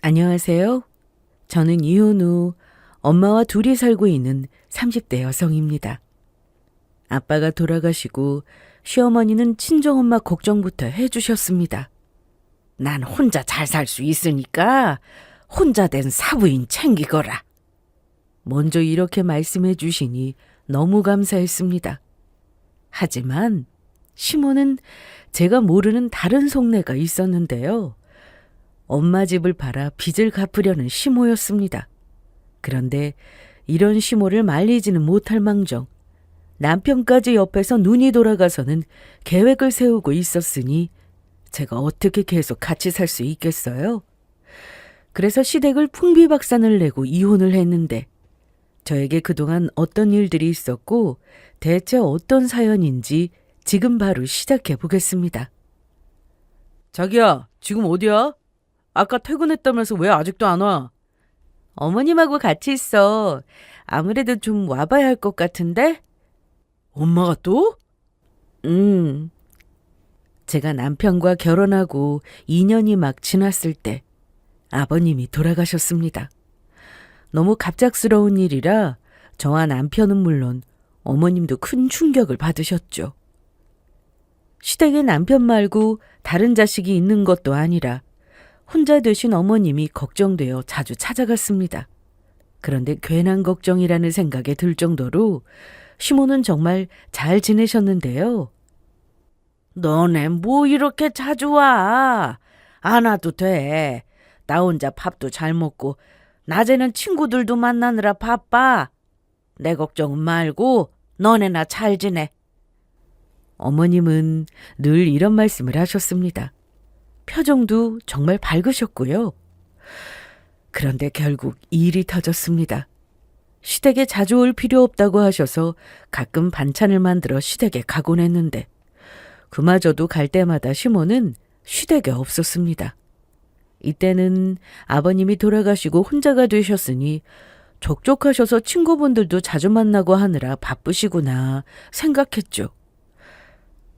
안녕하세요. 저는 이혼 후 엄마와 둘이 살고 있는 30대 여성입니다. 아빠가 돌아가시고 시어머니는 친정엄마 걱정부터 해주셨습니다. 난 혼자 잘 살 수 있으니까 혼자 된 사부인 챙기거라. 먼저 이렇게 말씀해 주시니 너무 감사했습니다. 하지만 시모는 제가 모르는 다른 속내가 있었는데요. 엄마 집을 팔아 빚을 갚으려는 시모였습니다. 그런데 이런 시모를 말리지는 못할 망정 남편까지 옆에서 눈이 돌아가서는 계획을 세우고 있었으니 제가 어떻게 계속 같이 살 수 있겠어요? 그래서 시댁을 풍비박산을 내고 이혼을 했는데 저에게 그동안 어떤 일들이 있었고 대체 어떤 사연인지 지금 바로 시작해 보겠습니다. 자기야, 지금 어디야? 아까 퇴근했다면서 왜 아직도 안 와? 어머님하고 같이 있어. 아무래도 좀 와봐야 할 것 같은데? 엄마가 또? 제가 남편과 결혼하고 2년이 막 지났을 때 아버님이 돌아가셨습니다. 너무 갑작스러운 일이라 저와 남편은 물론 어머님도 큰 충격을 받으셨죠. 시댁에 남편 말고 다른 자식이 있는 것도 아니라 혼자 되신 어머님이 걱정되어 자주 찾아갔습니다. 그런데 괜한 걱정이라는 생각에 들 정도로 시모는 정말 잘 지내셨는데요. 너네 뭐 이렇게 자주 와? 안 와도 돼. 나 혼자 밥도 잘 먹고 낮에는 친구들도 만나느라 바빠. 내 걱정은 말고 너네나 잘 지내. 어머님은 늘 이런 말씀을 하셨습니다. 표정도 정말 밝으셨고요. 그런데 결국 일이 터졌습니다. 시댁에 자주 올 필요 없다고 하셔서 가끔 반찬을 만들어 시댁에 가곤 했는데 그마저도 갈 때마다 시모는 시댁에 없었습니다. 이때는 아버님이 돌아가시고 혼자가 되셨으니 적적하셔서 친구분들도 자주 만나고 하느라 바쁘시구나 생각했죠.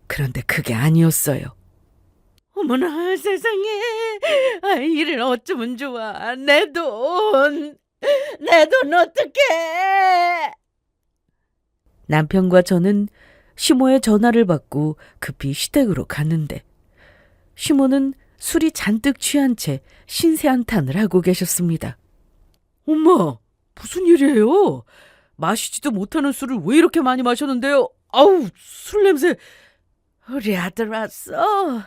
그런데 그게 아니었어요. 어머나 세상에, 이를 어쩌면 좋아. 내 돈 어떡해. 남편과 저는 시모의 전화를 받고 급히 시댁으로 갔는데 시모는 술이 잔뜩 취한 채 신세한탄을 하고 계셨습니다. 엄마, 무슨 일이에요? 마시지도 못하는 술을 왜 이렇게 많이 마셨는데요? 아우, 술 냄새. 우리 아들 왔어.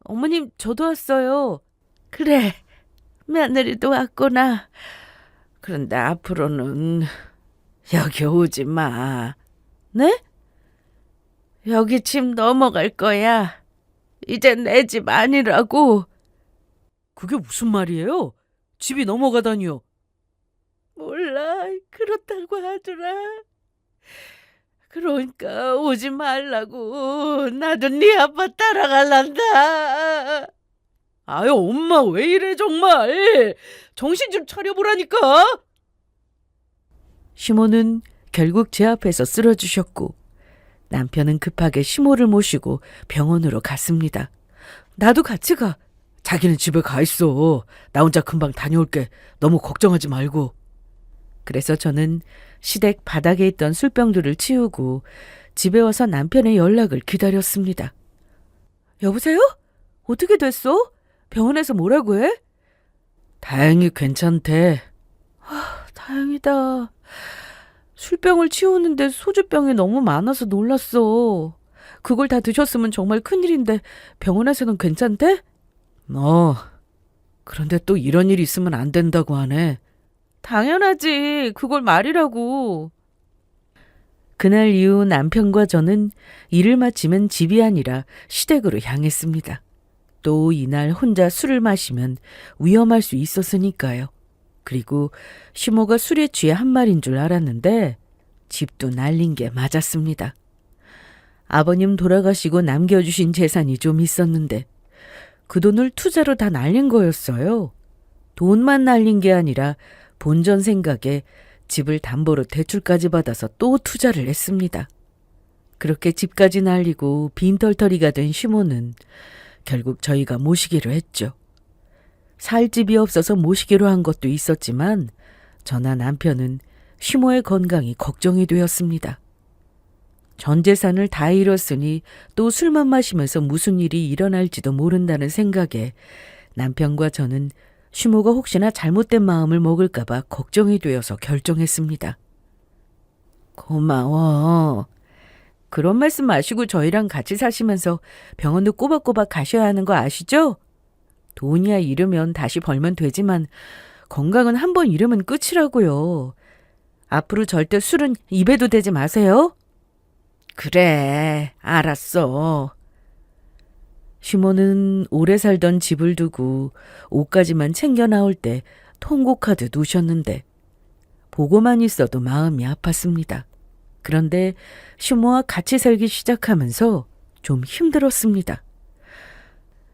어머님, 저도 왔어요. 그래, 며느리도 왔구나. 그런데 앞으로는 여기 오지 마. 네? 여기 집 넘어갈 거야. 이제 내 집 아니라고. 그게 무슨 말이에요? 집이 넘어가다니요. 몰라, 그렇다고 하더라. 그러니까 오지 말라고. 나도 네 아빠 따라갈란다. 아유, 엄마 왜 이래 정말. 정신 좀 차려보라니까. 시모는 결국 제 앞에서 쓰러지셨고 남편은 급하게 시모를 모시고 병원으로 갔습니다. 나도 같이 가. 자기는 집에 가 있어. 나 혼자 금방 다녀올게. 너무 걱정하지 말고. 그래서 저는 시댁 바닥에 있던 술병들을 치우고 집에 와서 남편의 연락을 기다렸습니다. 여보세요? 어떻게 됐어? 병원에서 뭐라고 해? 다행히 괜찮대. 다행이다. 술병을 치우는데 소주병이 너무 많아서 놀랐어. 그걸 다 드셨으면 정말 큰일인데 병원에서는 괜찮대? 그런데 또 이런 일이 있으면 안 된다고 하네. 당연하지. 그걸 말이라고. 그날 이후 남편과 저는 일을 마치면 집이 아니라 시댁으로 향했습니다. 또 이날 혼자 술을 마시면 위험할 수 있었으니까요. 그리고 시모가 술에 취해 한 말인 줄 알았는데 집도 날린 게 맞았습니다. 아버님 돌아가시고 남겨주신 재산이 좀 있었는데 그 돈을 투자로 다 날린 거였어요. 돈만 날린 게 아니라 본전 생각에 집을 담보로 대출까지 받아서 또 투자를 했습니다. 그렇게 집까지 날리고 빈털터리가 된 시모는 결국 저희가 모시기로 했죠. 살 집이 없어서 모시기로 한 것도 있었지만 저나 남편은 시모의 건강이 걱정이 되었습니다. 전 재산을 다 잃었으니 또 술만 마시면서 무슨 일이 일어날지도 모른다는 생각에 남편과 저는 시모가 혹시나 잘못된 마음을 먹을까봐 걱정이 되어서 결정했습니다. 고마워. 그런 말씀 마시고 저희랑 같이 사시면서 병원도 꼬박꼬박 가셔야 하는 거 아시죠? 돈이야 잃으면 다시 벌면 되지만 건강은 한 번 잃으면 끝이라고요. 앞으로 절대 술은 입에도 대지 마세요. 그래, 알았어. 시모는 오래 살던 집을 두고 옷까지만 챙겨 나올 때 통곡하듯 우셨는데 보고만 있어도 마음이 아팠습니다. 그런데 시모와 같이 살기 시작하면서 좀 힘들었습니다.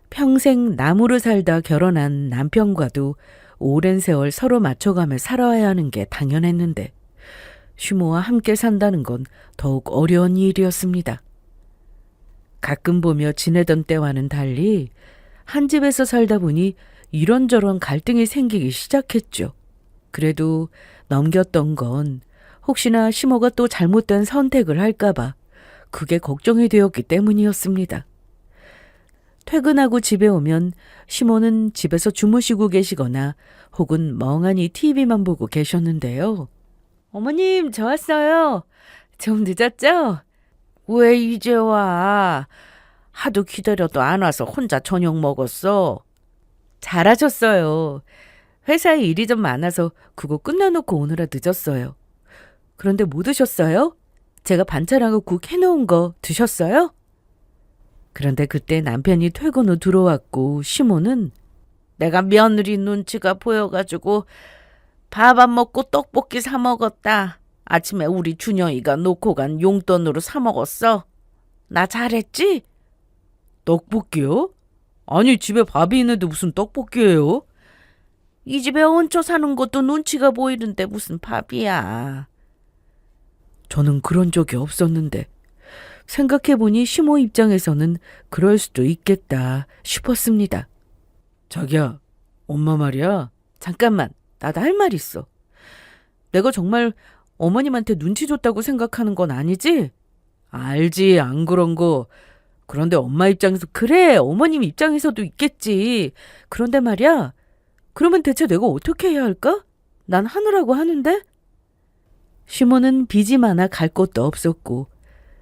평생 나무로 살다 결혼한 남편과도 오랜 세월 서로 맞춰가며 살아야 하는 게 당연했는데 시모와 함께 산다는 건 더욱 어려운 일이었습니다. 가끔 보며 지내던 때와는 달리 한 집에서 살다 보니 이런저런 갈등이 생기기 시작했죠. 그래도 넘겼던 건 혹시나 시모가 또 잘못된 선택을 할까봐 그게 걱정이 되었기 때문이었습니다. 퇴근하고 집에 오면 시모는 집에서 주무시고 계시거나 혹은 멍하니 TV만 보고 계셨는데요. 어머님, 저 왔어요. 좀 늦었죠? 왜 이제 와? 하도 기다려도 안 와서 혼자 저녁 먹었어. 잘하셨어요. 회사에 일이 좀 많아서 그거 끝내놓고 오느라 늦었어요. 그런데 뭐 드셨어요? 제가 반찬하고 국 해놓은 거 드셨어요? 그런데 그때 남편이 퇴근 후 들어왔고 시모는 내가 며느리 눈치가 보여가지고 밥 안 먹고 떡볶이 사 먹었다. 아침에 우리 준영이가 놓고 간 용돈으로 사 먹었어. 나 잘했지? 떡볶이요? 아니 집에 밥이 있는데 무슨 떡볶이예요? 이 집에 얹혀 사는 것도 눈치가 보이는데 무슨 밥이야. 저는 그런 적이 없었는데 생각해보니 시모 입장에서는 그럴 수도 있겠다 싶었습니다. 자기야, 엄마 말이야. 잠깐만, 나도 할 말 있어. 내가 정말 어머님한테 눈치 줬다고 생각하는 건 아니지? 알지, 안 그런 거. 그런데 엄마 입장에서 그래, 어머님 입장에서도 있겠지. 그런데 말이야, 그러면 대체 내가 어떻게 해야 할까? 난 하느라고 하는데? 시모는 빚이 많아 갈 곳도 없었고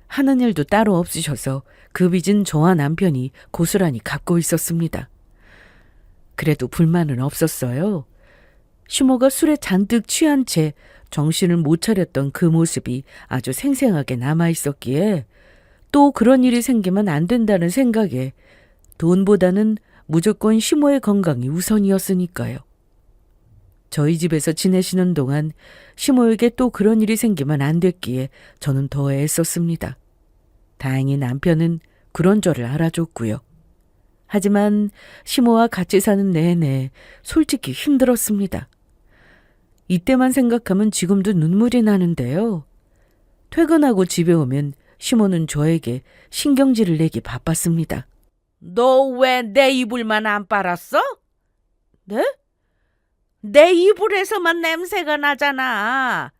하는 일도 따로 없으셔서 그 빚은 저와 남편이 고스란히 갚고 있었습니다. 그래도 불만은 없었어요. 시모가 술에 잔뜩 취한 채 정신을 못 차렸던 그 모습이 아주 생생하게 남아있었기에 또 그런 일이 생기면 안 된다는 생각에 돈보다는 무조건 시모의 건강이 우선이었으니까요. 저희 집에서 지내시는 동안 시모에게 또 그런 일이 생기면 안 됐기에 저는 더 애썼습니다. 다행히 남편은 그런 저를 알아줬고요. 하지만 시모와 같이 사는 내내 솔직히 힘들었습니다. 이때만 생각하면 지금도 눈물이 나는데요. 퇴근하고 집에 오면 시모는 저에게 신경질을 내기 바빴습니다. 너 왜 내 이불만 안 빨았어? 네? 내 이불에서만 냄새가 나잖아.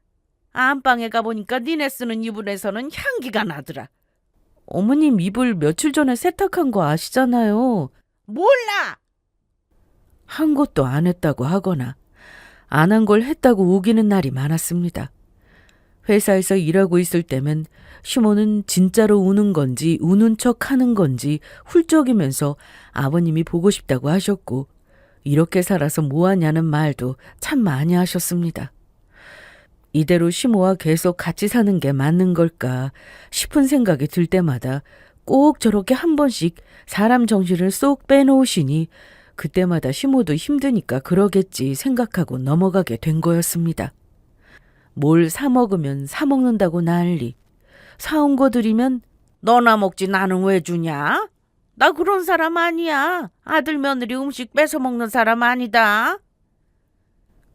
안방에 가보니까 니네 쓰는 이불에서는 향기가 나더라. 어머님 이불 며칠 전에 세탁한 거 아시잖아요. 몰라! 한 것도 안 했다고 하거나 안 한 걸 했다고 우기는 날이 많았습니다. 회사에서 일하고 있을 때면 시모는 진짜로 우는 건지 우는 척 하는 건지 훌쩍이면서 아버님이 보고 싶다고 하셨고 이렇게 살아서 뭐하냐는 말도 참 많이 하셨습니다. 이대로 시모와 계속 같이 사는 게 맞는 걸까 싶은 생각이 들 때마다 꼭 저렇게 한 번씩 사람 정신을 쏙 빼놓으시니 그때마다 시모도 힘드니까 그러겠지 생각하고 넘어가게 된 거였습니다. 뭘 사 먹으면 사 먹는다고 난리. 사온 거 드리면 너나 먹지 나는 왜 주냐? 나 그런 사람 아니야. 아들 며느리 음식 뺏어 먹는 사람 아니다.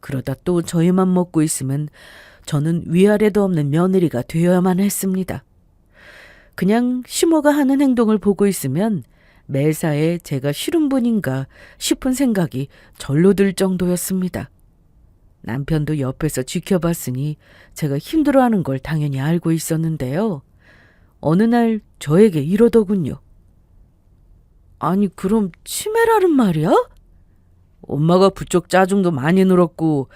그러다 또 저희만 먹고 있으면 저는 위아래도 없는 며느리가 되어야만 했습니다. 그냥 시모가 하는 행동을 보고 있으면 매사에 제가 싫은 분인가 싶은 생각이 절로 들 정도였습니다. 남편도 옆에서 지켜봤으니 제가 힘들어하는 걸 당연히 알고 있었는데요. 어느 날 저에게 이러더군요. 아니, 그럼 치매라는 말이야? 엄마가 부쩍 짜증도 많이 늘었고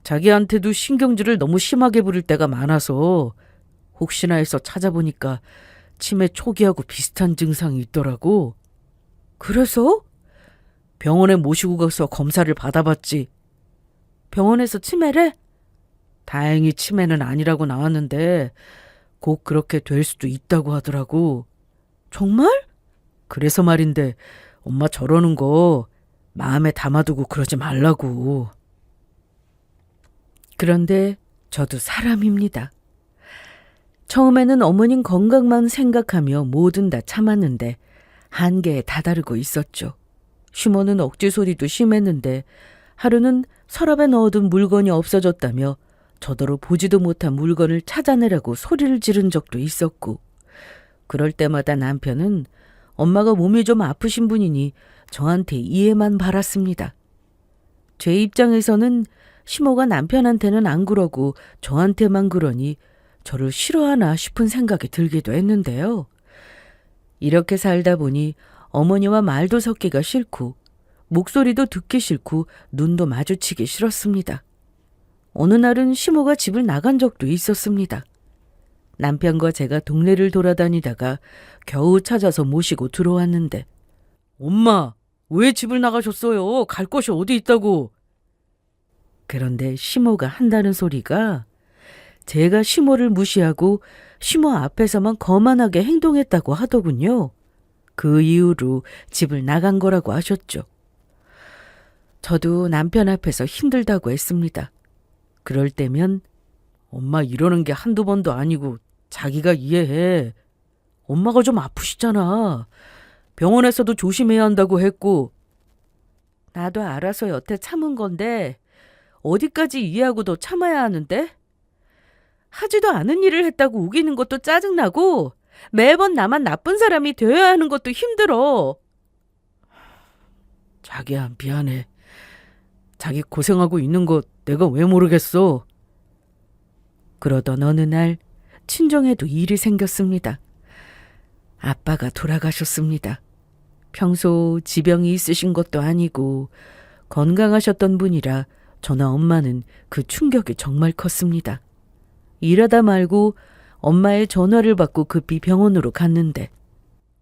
자기한테도 신경질을 너무 심하게 부릴 때가 많아서 혹시나 해서 찾아보니까 치매 초기하고 비슷한 증상이 있더라고. 그래서? 병원에 모시고 가서 검사를 받아봤지. 병원에서 치매래? 다행히 치매는 아니라고 나왔는데 곧 그렇게 될 수도 있다고 하더라고. 정말? 그래서 말인데 엄마 저러는 거 마음에 담아두고 그러지 말라고. 그런데 저도 사람입니다. 처음에는 어머님 건강만 생각하며 뭐든 다 참았는데 한계에 다다르고 있었죠. 시모는 억지 소리도 심했는데 하루는 서랍에 넣어둔 물건이 없어졌다며 저더러 보지도 못한 물건을 찾아내라고 소리를 지른 적도 있었고, 그럴 때마다 남편은 엄마가 몸이 좀 아프신 분이니 저한테 이해만 바랐습니다. 제 입장에서는 시모가 남편한테는 안 그러고 저한테만 그러니 저를 싫어하나 싶은 생각이 들기도 했는데요. 이렇게 살다 보니 어머니와 말도 섞기가 싫고 목소리도 듣기 싫고 눈도 마주치기 싫었습니다. 어느 날은 시모가 집을 나간 적도 있었습니다. 남편과 제가 동네를 돌아다니다가 겨우 찾아서 모시고 들어왔는데, 엄마, 왜 집을 나가셨어요? 갈 곳이 어디 있다고? 그런데 시모가 한다는 소리가 제가 시모를 무시하고 시모 앞에서만 거만하게 행동했다고 하더군요. 그 이후로 집을 나간 거라고 하셨죠. 저도 남편 앞에서 힘들다고 했습니다. 그럴 때면 엄마 이러는 게 한두 번도 아니고 자기가 이해해. 엄마가 좀 아프시잖아. 병원에서도 조심해야 한다고 했고. 나도 알아서 여태 참은 건데 어디까지 이해하고 더 참아야 하는데? 하지도 않은 일을 했다고 우기는 것도 짜증나고 매번 나만 나쁜 사람이 되어야 하는 것도 힘들어. 자기야, 미안해. 자기 고생하고 있는 거 내가 왜 모르겠어. 그러던 어느 날 친정에도 일이 생겼습니다. 아빠가 돌아가셨습니다. 평소 지병이 있으신 것도 아니고 건강하셨던 분이라 저나 엄마는 그 충격이 정말 컸습니다. 일하다 말고 엄마의 전화를 받고 급히 병원으로 갔는데,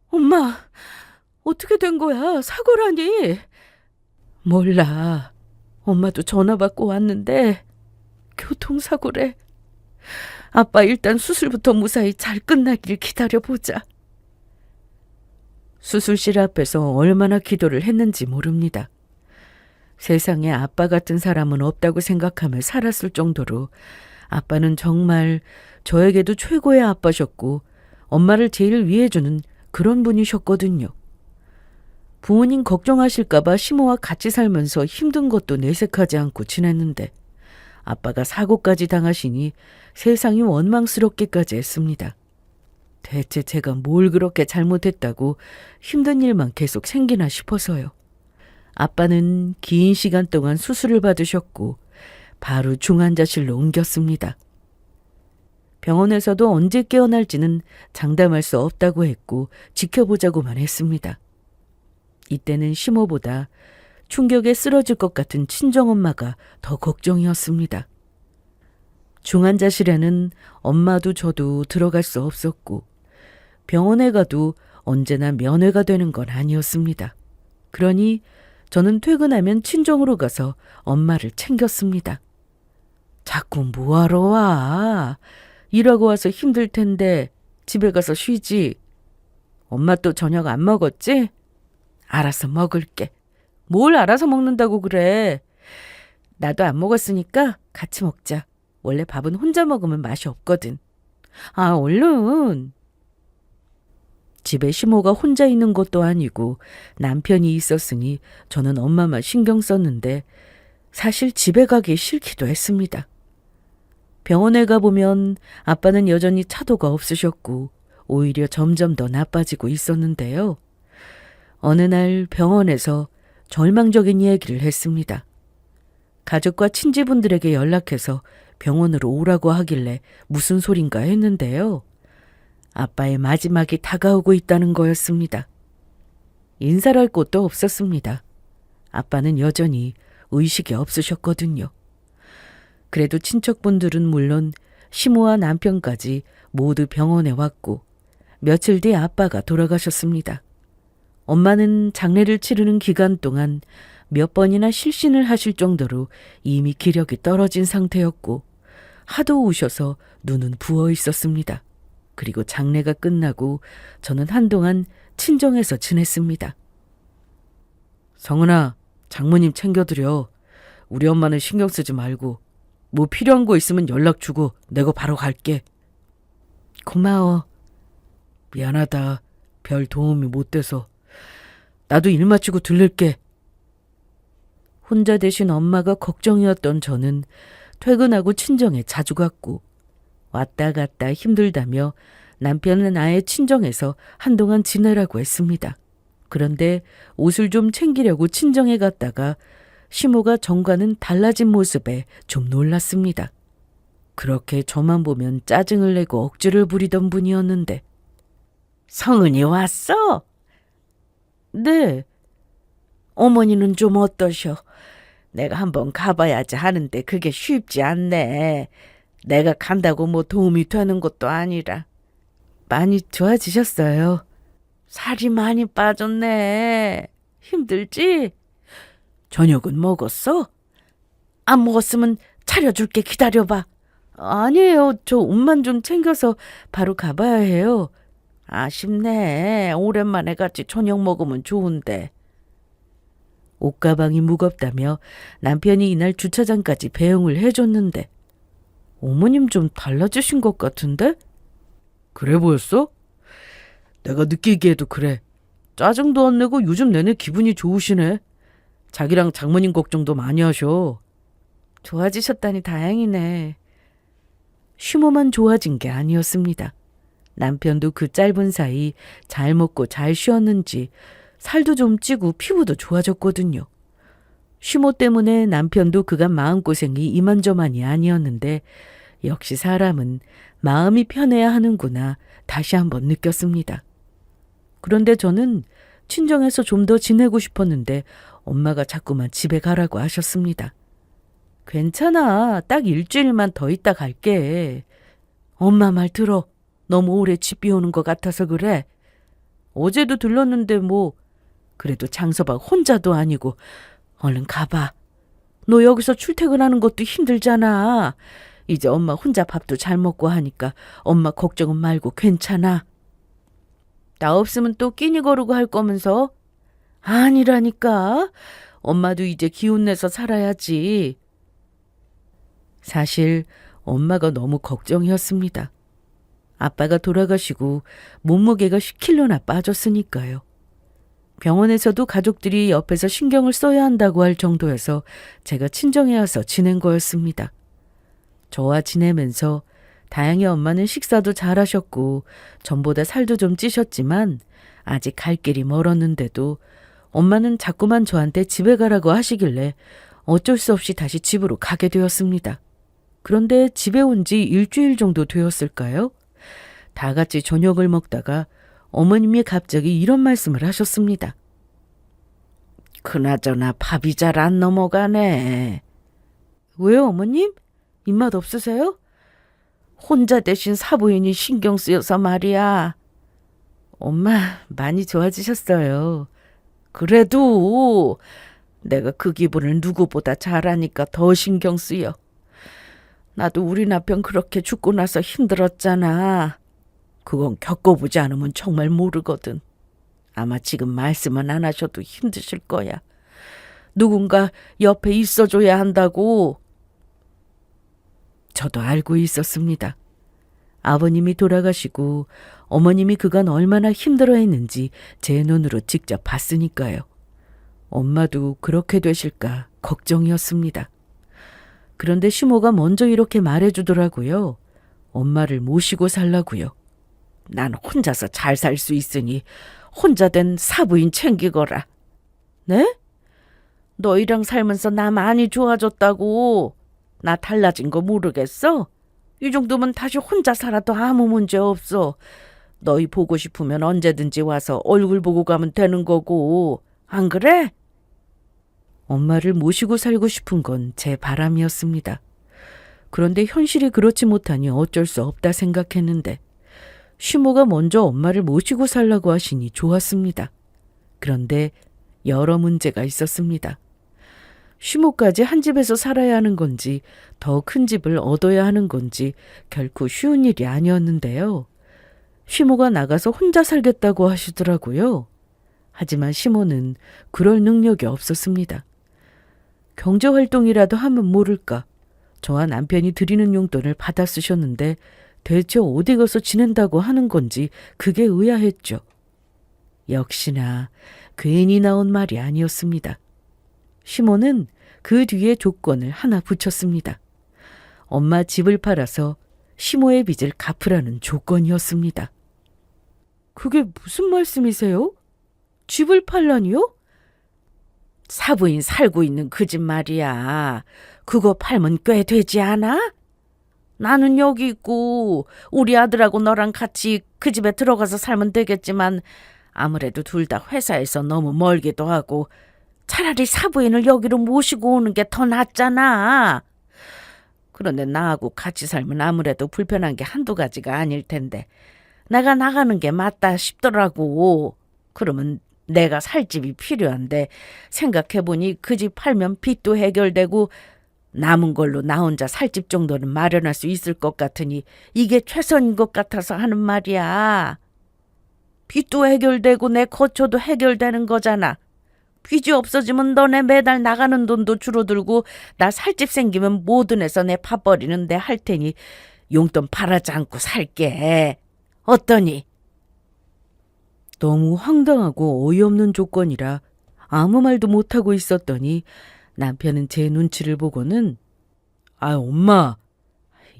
엄마, 어떻게 된 거야? 사고라니? 몰라. 엄마도 전화 받고 왔는데 교통사고래. 아빠 일단 수술부터 무사히 잘 끝나길 기다려보자. 수술실 앞에서 얼마나 기도를 했는지 모릅니다. 세상에 아빠 같은 사람은 없다고 생각하며 살았을 정도로 아빠는 정말 저에게도 최고의 아빠셨고 엄마를 제일 위해주는 그런 분이셨거든요. 부모님 걱정하실까봐 시모와 같이 살면서 힘든 것도 내색하지 않고 지냈는데 아빠가 사고까지 당하시니 세상이 원망스럽기까지 했습니다. 대체 제가 뭘 그렇게 잘못했다고 힘든 일만 계속 생기나 싶어서요. 아빠는 긴 시간 동안 수술을 받으셨고 바로 중환자실로 옮겼습니다. 병원에서도 언제 깨어날지는 장담할 수 없다고 했고 지켜보자고만 했습니다. 이때는 시모보다 충격에 쓰러질 것 같은 친정엄마가 더 걱정이었습니다. 중환자실에는 엄마도 저도 들어갈 수 없었고 병원에 가도 언제나 면회가 되는 건 아니었습니다. 그러니 저는 퇴근하면 친정으로 가서 엄마를 챙겼습니다. 자꾸 뭐하러 와? 일하고 와서 힘들 텐데 집에 가서 쉬지. 엄마 또 저녁 안 먹었지? 알아서 먹을게. 뭘 알아서 먹는다고 그래. 나도 안 먹었으니까 같이 먹자. 원래 밥은 혼자 먹으면 맛이 없거든. 아, 얼른. 집에 시모가 혼자 있는 것도 아니고 남편이 있었으니 저는 엄마만 신경 썼는데 사실 집에 가기 싫기도 했습니다. 병원에 가보면 아빠는 여전히 차도가 없으셨고 오히려 점점 더 나빠지고 있었는데요. 어느 날 병원에서 절망적인 이야기를 했습니다. 가족과 친지분들에게 연락해서 병원으로 오라고 하길래 무슨 소린가 했는데요. 아빠의 마지막이 다가오고 있다는 거였습니다. 인사할 곳도 없었습니다. 아빠는 여전히 의식이 없으셨거든요. 그래도 친척분들은 물론 시모와 남편까지 모두 병원에 왔고 며칠 뒤 아빠가 돌아가셨습니다. 엄마는 장례를 치르는 기간 동안 몇 번이나 실신을 하실 정도로 이미 기력이 떨어진 상태였고 하도 우셔서 눈은 부어 있었습니다. 그리고 장례가 끝나고 저는 한동안 친정에서 지냈습니다. 성은아, 장모님 챙겨드려. 우리 엄마는 신경 쓰지 말고 뭐 필요한 거 있으면 연락 주고 내가 바로 갈게. 고마워. 미안하다. 별 도움이 못 돼서. 나도 일 마치고 들를게. 혼자 되신 엄마가 걱정이었던 저는 퇴근하고 친정에 자주 갔고 왔다 갔다 힘들다며 남편은 아예 친정에서 한동안 지내라고 했습니다. 그런데 옷을 좀 챙기려고 친정에 갔다가 시모가 전과는 달라진 모습에 좀 놀랐습니다. 그렇게 저만 보면 짜증을 내고 억지를 부리던 분이었는데. 성은이 왔어? 네. 어머니는 좀 어떠셔? 내가 한번 가봐야지 하는데 그게 쉽지 않네. 내가 간다고 뭐 도움이 되는 것도 아니라. 많이 좋아지셨어요. 살이 많이 빠졌네. 힘들지? 저녁은 먹었어? 안 먹었으면 차려줄게. 기다려봐. 아니에요. 저 옷만 좀 챙겨서 바로 가봐야 해요. 아쉽네. 오랜만에 같이 저녁 먹으면 좋은데. 옷가방이 무겁다며 남편이 이날 주차장까지 배웅을 해줬는데 어머님 좀 달라지신 것 같은데? 그래 보였어? 내가 느끼기에도 그래. 짜증도 안 내고 요즘 내내 기분이 좋으시네. 자기랑 장모님 걱정도 많이 하셔. 좋아지셨다니 다행이네. 시모만 좋아진 게 아니었습니다. 남편도 그 짧은 사이 잘 먹고 잘 쉬었는지 살도 좀 찌고 피부도 좋아졌거든요. 시모 때문에 남편도 그간 마음고생이 이만저만이 아니었는데 역시 사람은 마음이 편해야 하는구나 다시 한번 느꼈습니다. 그런데 저는 친정에서 좀 더 지내고 싶었는데 엄마가 자꾸만 집에 가라고 하셨습니다. 괜찮아. 딱 일주일만 더 있다 갈게. 엄마 말 들어. 너무 오래 집 비우는 것 같아서 그래. 어제도 들렀는데 뭐 그래도 장서방 혼자도 아니고 얼른 가봐. 너 여기서 출퇴근하는 것도 힘들잖아. 이제 엄마 혼자 밥도 잘 먹고 하니까 엄마 걱정은 말고 괜찮아. 나 없으면 또 끼니 거르고 할 거면서. 아니라니까. 엄마도 이제 기운내서 살아야지. 사실 엄마가 너무 걱정이었습니다. 아빠가 돌아가시고 몸무게가 10kg나 빠졌으니까요. 병원에서도 가족들이 옆에서 신경을 써야 한다고 할 정도여서 제가 친정에 와서 지낸 거였습니다. 저와 지내면서 다행히 엄마는 식사도 잘하셨고 전보다 살도 좀 찌셨지만 아직 갈 길이 멀었는데도 엄마는 자꾸만 저한테 집에 가라고 하시길래 어쩔 수 없이 다시 집으로 가게 되었습니다. 그런데 집에 온 지 일주일 정도 되었을까요? 다 같이 저녁을 먹다가 어머님이 갑자기 이런 말씀을 하셨습니다. 그나저나 밥이 잘 안 넘어가네. 왜요, 어머님? 입맛 없으세요? 혼자 대신 사부인이 신경 쓰여서 말이야. 엄마 많이 좋아지셨어요. 그래도 내가 그 기분을 누구보다 잘 아니까 더 신경 쓰여. 나도 우리 남편 그렇게 죽고 나서 힘들었잖아. 그건 겪어보지 않으면 정말 모르거든. 아마 지금 말씀은 안 하셔도 힘드실 거야. 누군가 옆에 있어줘야 한다고. 저도 알고 있었습니다. 아버님이 돌아가시고 어머님이 그간 얼마나 힘들어했는지 제 눈으로 직접 봤으니까요. 엄마도 그렇게 되실까 걱정이었습니다. 그런데 시모가 먼저 이렇게 말해주더라고요. 엄마를 모시고 살라고요. 난 혼자서 잘 살 수 있으니 혼자 된 사부인 챙기거라. 네? 너희랑 살면서 나 많이 좋아졌다고. 나 달라진 거 모르겠어? 이 정도면 다시 혼자 살아도 아무 문제 없어. 너희 보고 싶으면 언제든지 와서 얼굴 보고 가면 되는 거고. 안 그래? 엄마를 모시고 살고 싶은 건 제 바람이었습니다. 그런데 현실이 그렇지 못하니 어쩔 수 없다 생각했는데 시모가 먼저 엄마를 모시고 살라고 하시니 좋았습니다. 그런데 여러 문제가 있었습니다. 시모까지 한 집에서 살아야 하는 건지 더 큰 집을 얻어야 하는 건지 결코 쉬운 일이 아니었는데요. 시모가 나가서 혼자 살겠다고 하시더라고요. 하지만 시모는 그럴 능력이 없었습니다. 경제활동이라도 하면 모를까. 저와 남편이 드리는 용돈을 받아 쓰셨는데 대체 어디 가서 지낸다고 하는 건지 그게 의아했죠. 역시나 괜히 나온 말이 아니었습니다. 시모는 그 뒤에 조건을 하나 붙였습니다. 엄마 집을 팔아서 시모의 빚을 갚으라는 조건이었습니다. 그게 무슨 말씀이세요? 집을 팔라니요? 사부인 살고 있는 그 집 말이야. 그거 팔면 꽤 되지 않아? 나는 여기 있고 우리 아들하고 너랑 같이 그 집에 들어가서 살면 되겠지만 아무래도 둘 다 회사에서 너무 멀기도 하고 차라리 사부인을 여기로 모시고 오는 게 더 낫잖아. 그런데 나하고 같이 살면 아무래도 불편한 게 한두 가지가 아닐 텐데 내가 나가는 게 맞다 싶더라고. 그러면 내가 살 집이 필요한데 생각해보니 그 집 팔면 빚도 해결되고 남은 걸로 나 혼자 살 집 정도는 마련할 수 있을 것 같으니 이게 최선인 것 같아서 하는 말이야. 빚도 해결되고 내 거처도 해결되는 거잖아. 빚이 없어지면 너네 매달 나가는 돈도 줄어들고 나 살 집 생기면 뭐든 해서 내 밥벌이는 내 할 테니 용돈 바라지 않고 살게. 어떠니? 너무 황당하고 어이없는 조건이라 아무 말도 못하고 있었더니 남편은 제 눈치를 보고는 엄마,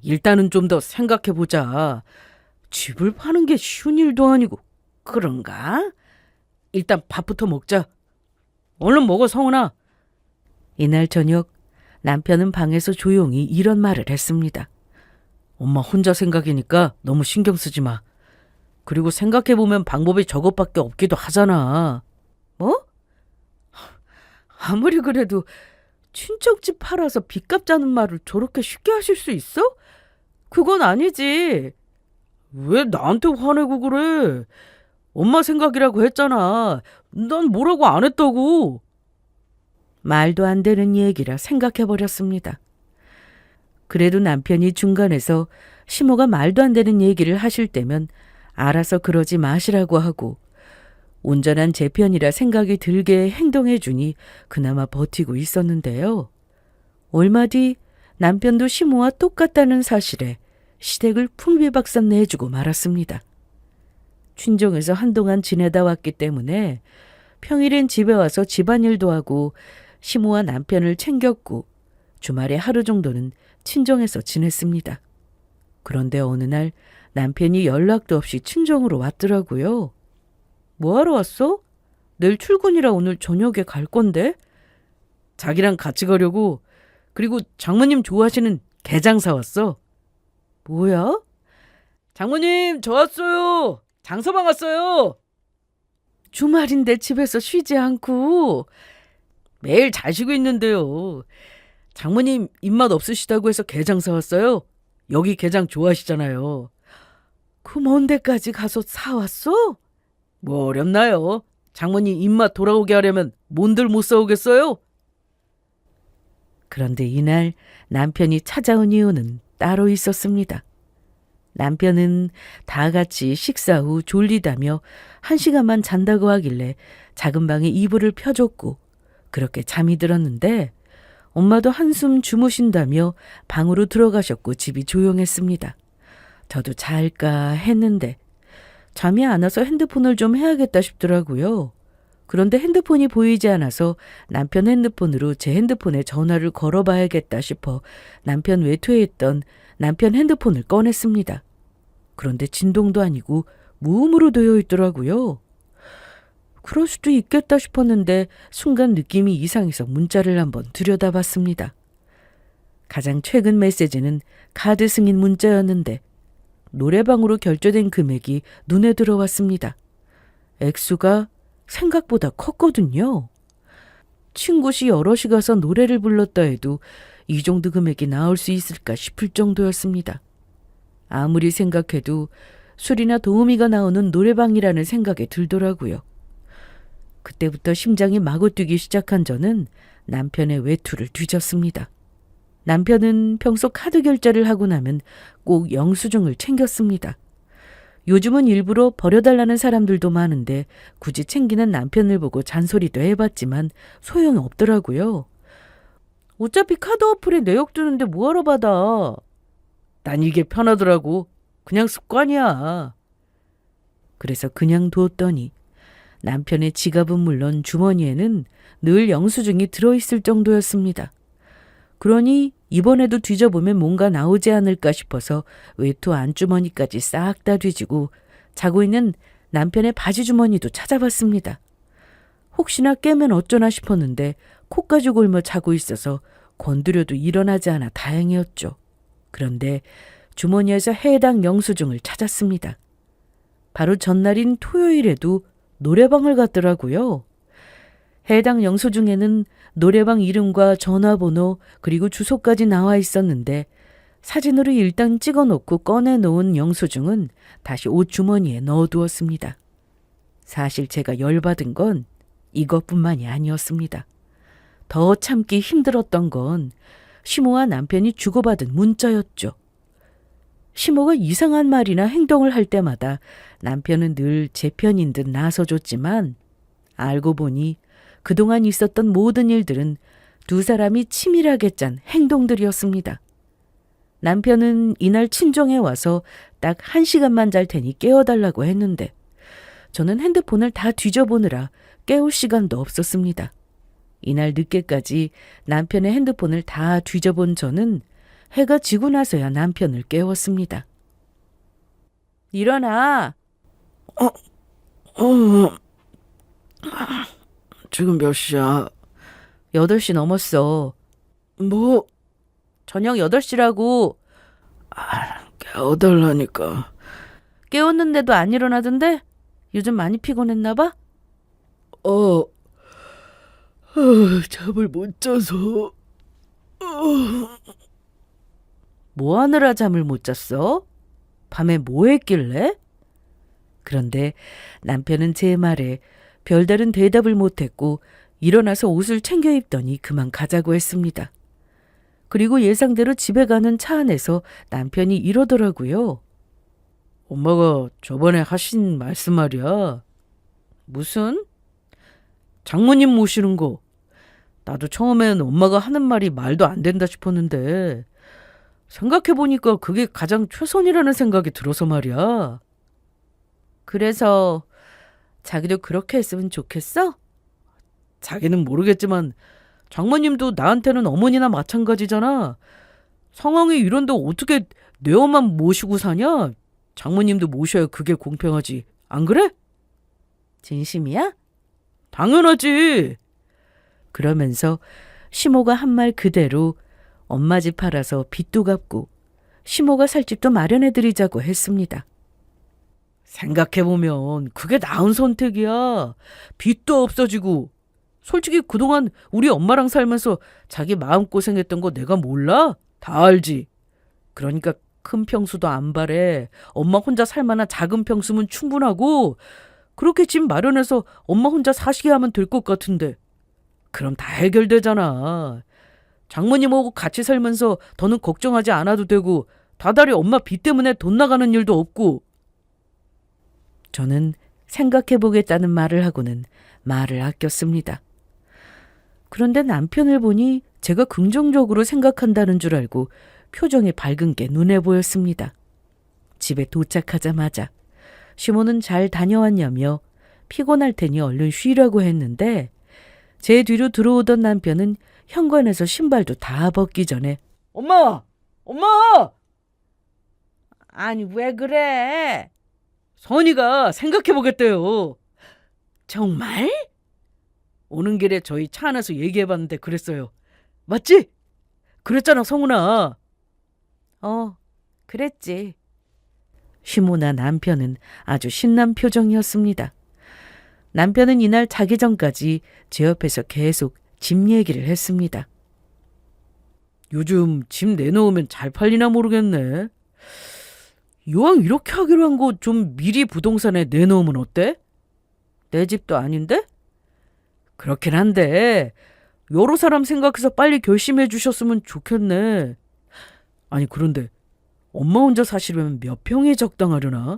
일단은 좀 더 생각해보자. 집을 파는 게 쉬운 일도 아니고. 그런가? 일단 밥부터 먹자. 얼른 먹어, 성은아. 이날 저녁 남편은 방에서 조용히 이런 말을 했습니다. 엄마 혼자 생각이니까 너무 신경 쓰지 마. 그리고 생각해보면 방법이 저것밖에 없기도 하잖아. 뭐? 아무리 그래도 친척집 팔아서 빚 갚자는 말을 저렇게 쉽게 하실 수 있어? 그건 아니지. 왜 나한테 화내고 그래? 엄마 생각이라고 했잖아. 난 뭐라고 안 했다고. 말도 안 되는 얘기라 생각해버렸습니다. 그래도 남편이 중간에서 시모가 말도 안 되는 얘기를 하실 때면 알아서 그러지 마시라고 하고 온전한 제 편이라 생각이 들게 행동해 주니 그나마 버티고 있었는데요. 얼마 뒤 남편도 시모와 똑같다는 사실에 시댁을 풍비박산 내주고 말았습니다. 친정에서 한동안 지내다 왔기 때문에 평일엔 집에 와서 집안일도 하고 시모와 남편을 챙겼고 주말에 하루 정도는 친정에서 지냈습니다. 그런데 어느 날 남편이 연락도 없이 친정으로 왔더라고요. 뭐하러 왔어? 내일 출근이라 오늘 저녁에 갈 건데? 자기랑 같이 가려고. 그리고 장모님 좋아하시는 게장 사왔어. 뭐야? 장모님 저 왔어요. 장서방 왔어요. 주말인데 집에서 쉬지 않고. 매일 잘 쉬고 있는데요. 장모님 입맛 없으시다고 해서 게장 사왔어요. 여기 게장 좋아하시잖아요. 그 먼 데까지 가서 사왔어? 뭐 어렵나요? 장모님 입맛 돌아오게 하려면 뭔들 못 사오겠어요? 그런데 이날 남편이 찾아온 이유는 따로 있었습니다. 남편은 다 같이 식사 후 졸리다며 1시간만 잔다고 하길래 작은 방에 이불을 펴줬고 그렇게 잠이 들었는데 엄마도 한숨 주무신다며 방으로 들어가셨고 집이 조용했습니다. 저도 잘까 했는데 잠이 안 와서 핸드폰을 좀 해야겠다 싶더라고요. 그런데 핸드폰이 보이지 않아서 남편 핸드폰으로 제 핸드폰에 전화를 걸어봐야겠다 싶어 남편 외투에 있던 남편 핸드폰을 꺼냈습니다. 그런데 진동도 아니고 무음으로 되어 있더라고요. 그럴 수도 있겠다 싶었는데 순간 느낌이 이상해서 문자를 한번 들여다봤습니다. 가장 최근 메시지는 카드 승인 문자였는데 노래방으로 결제된 금액이 눈에 들어왔습니다. 액수가 생각보다 컸거든요. 친구시 여럿이 가서 노래를 불렀다 해도 이 정도 금액이 나올 수 있을까 싶을 정도였습니다. 아무리 생각해도 술이나 도우미가 나오는 노래방이라는 생각이 들더라고요. 그때부터 심장이 마구 뛰기 시작한 저는 남편의 외투를 뒤졌습니다. 남편은 평소 카드 결제를 하고 나면 꼭 영수증을 챙겼습니다. 요즘은 일부러 버려달라는 사람들도 많은데 굳이 챙기는 남편을 보고 잔소리도 해봤지만 소용이 없더라고요. 어차피 카드 어플에 내역 주는데 뭐하러 받아. 난 이게 편하더라고. 그냥 습관이야. 그래서 그냥 뒀더니 남편의 지갑은 물론 주머니에는 늘 영수증이 들어있을 정도였습니다. 그러니 이번에도 뒤져보면 뭔가 나오지 않을까 싶어서 외투 안주머니까지 싹 다 뒤지고 자고 있는 남편의 바지 주머니도 찾아봤습니다. 혹시나 깨면 어쩌나 싶었는데 코까지 골며 자고 있어서 건드려도 일어나지 않아 다행이었죠. 그런데 주머니에서 해당 영수증을 찾았습니다. 바로 전날인 토요일에도 노래방을 갔더라고요. 해당 영수증에는 노래방 이름과 전화번호 그리고 주소까지 나와 있었는데 사진으로 일단 찍어놓고 꺼내놓은 영수증은 다시 옷 주머니에 넣어두었습니다. 사실 제가 열받은 건 이것뿐만이 아니었습니다. 더 참기 힘들었던 건 시모와 남편이 주고받은 문자였죠. 시모가 이상한 말이나 행동을 할 때마다 남편은 늘 제 편인 듯 나서줬지만 알고 보니 그동안 있었던 모든 일들은 두 사람이 치밀하게 짠 행동들이었습니다. 남편은 이날 친정에 와서 딱 1시간만 잘 테니 깨워달라고 했는데 저는 핸드폰을 다 뒤져보느라 깨울 시간도 없었습니다. 이날 늦게까지 남편의 핸드폰을 다 뒤져본 저는 해가 지고 나서야 남편을 깨웠습니다. 일어나! 지금 몇 시야? 8시 넘었어. 뭐? 저녁 8시라고. 깨워달라니까. 깨웠는데도 안 일어나던데? 요즘 많이 피곤했나 봐? 잠을 못 자서. 뭐 하느라 잠을 못 잤어? 밤에 뭐 했길래? 그런데 남편은 제 말에 별다른 대답을 못했고 일어나서 옷을 챙겨 입더니 그만 가자고 했습니다. 그리고 예상대로 집에 가는 차 안에서 남편이 이러더라고요. 엄마가 저번에 하신 말씀 말이야. 무슨? 장모님 모시는 거. 나도 처음엔 엄마가 하는 말이 말도 안 된다 싶었는데 생각해보니까 그게 가장 최선이라는 생각이 들어서 말이야. 그래서 자기도 그렇게 했으면 좋겠어? 자기는 모르겠지만 장모님도 나한테는 어머니나 마찬가지잖아. 상황이 이런데 어떻게 내 엄마 모시고 사냐? 장모님도 모셔야 그게 공평하지. 안 그래? 진심이야? 당연하지. 그러면서 시모가 한 말 그대로 엄마 집 팔아서 빚도 갚고 시모가 살 집도 마련해드리자고 했습니다. 생각해보면 그게 나은 선택이야. 빚도 없어지고. 솔직히 그동안 우리 엄마랑 살면서 자기 마음고생했던 거 내가 몰라? 다 알지. 그러니까 큰 평수도 안 바래. 엄마 혼자 살 만한 작은 평수면 충분하고 그렇게 집 마련해서 엄마 혼자 사시게 하면 될 것 같은데. 그럼 다 해결되잖아. 장모님하고 같이 살면서 더는 걱정하지 않아도 되고 다달이 엄마 빚 때문에 돈 나가는 일도 없고. 저는 생각해보겠다는 말을 하고는 말을 아꼈습니다. 그런데 남편을 보니 제가 긍정적으로 생각한다는 줄 알고 표정이 밝은 게 눈에 보였습니다. 집에 도착하자마자 시모는 잘 다녀왔냐며 피곤할 테니 얼른 쉬라고 했는데 제 뒤로 들어오던 남편은 현관에서 신발도 다 벗기 전에 엄마! 엄마! 아니 왜 그래? 선이가 생각해보겠대요. 정말? 오는 길에 저희 차 안에서 얘기해봤는데 그랬어요. 맞지? 그랬잖아, 성훈아. 그랬지. 시모나 남편은 아주 신난 표정이었습니다. 남편은 이날 자기 전까지 제 옆에서 계속 집 얘기를 했습니다. 요즘 집 내놓으면 잘 팔리나 모르겠네. 이왕 이렇게 하기로 한 거 좀 미리 부동산에 내놓으면 어때? 내 집도 아닌데? 그렇긴 한데 여러 사람 생각해서 빨리 결심해 주셨으면 좋겠네. 아니 그런데 엄마 혼자 사시려면 몇 평이 적당하려나?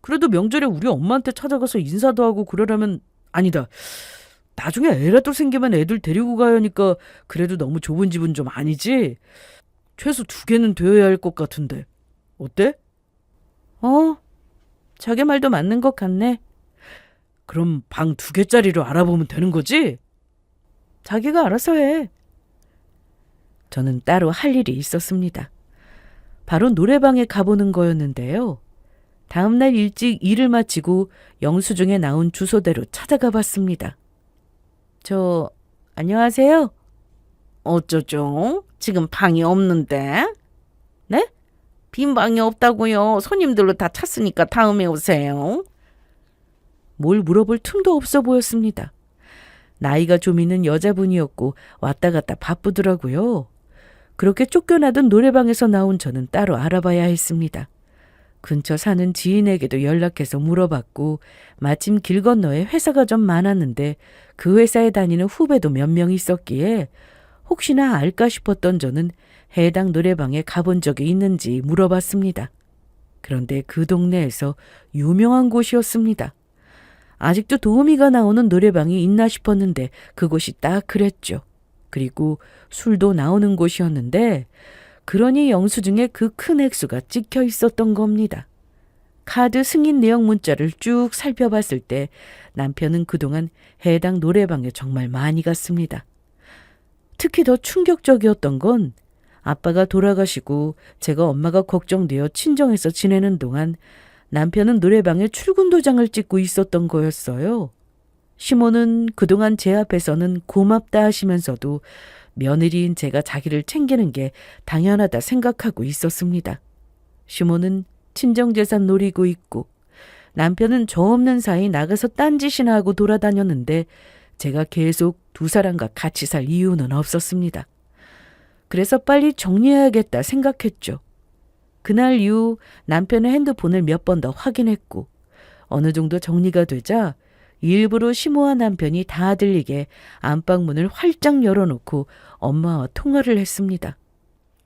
그래도 명절에 우리 엄마한테 찾아가서 인사도 하고 그러려면 아니다. 나중에 애라도 생기면 애들 데리고 가야 하니까 그래도 너무 좁은 집은 좀 아니지? 최소 2개는 되어야 할 것 같은데. 어때? 자기 말도 맞는 것 같네. 그럼 방 2개짜리로 알아보면 되는 거지? 자기가 알아서 해. 저는 따로 할 일이 있었습니다. 바로 노래방에 가보는 거였는데요. 다음날 일찍 일을 마치고 영수증에 나온 주소대로 찾아가 봤습니다. 안녕하세요? 어쩌죠? 지금 방이 없는데? 네? 빈 방이 없다고요. 손님들로 다 찼으니까 다음에 오세요. 뭘 물어볼 틈도 없어 보였습니다. 나이가 좀 있는 여자분이었고 왔다 갔다 바쁘더라고요. 그렇게 쫓겨나던 노래방에서 나온 저는 따로 알아봐야 했습니다. 근처 사는 지인에게도 연락해서 물어봤고 마침 길 건너에 회사가 좀 많았는데 그 회사에 다니는 후배도 몇 명 있었기에 혹시나 알까 싶었던 저는 해당 노래방에 가본 적이 있는지 물어봤습니다. 그런데 그 동네에서 유명한 곳이었습니다. 아직도 도우미가 나오는 노래방이 있나 싶었는데 그곳이 딱 그랬죠. 그리고 술도 나오는 곳이었는데 그러니 영수증에 그 큰 액수가 찍혀 있었던 겁니다. 카드 승인 내역 문자를 쭉 살펴봤을 때 남편은 그동안 해당 노래방에 정말 많이 갔습니다. 특히 더 충격적이었던 건 아빠가 돌아가시고 제가 엄마가 걱정되어 친정에서 지내는 동안 남편은 노래방에 출근 도장을 찍고 있었던 거였어요. 시모는 그동안 제 앞에서는 고맙다 하시면서도 며느리인 제가 자기를 챙기는 게 당연하다 생각하고 있었습니다. 시모는 친정재산 노리고 있고 남편은 저 없는 사이 나가서 딴짓이나 하고 돌아다녔는데 제가 계속 2사람과 같이 살 이유는 없었습니다. 그래서 빨리 정리해야겠다 생각했죠. 그날 이후 남편의 핸드폰을 몇 번 더 확인했고 어느 정도 정리가 되자 일부러 시모와 남편이 다 들리게 안방문을 활짝 열어놓고 엄마와 통화를 했습니다.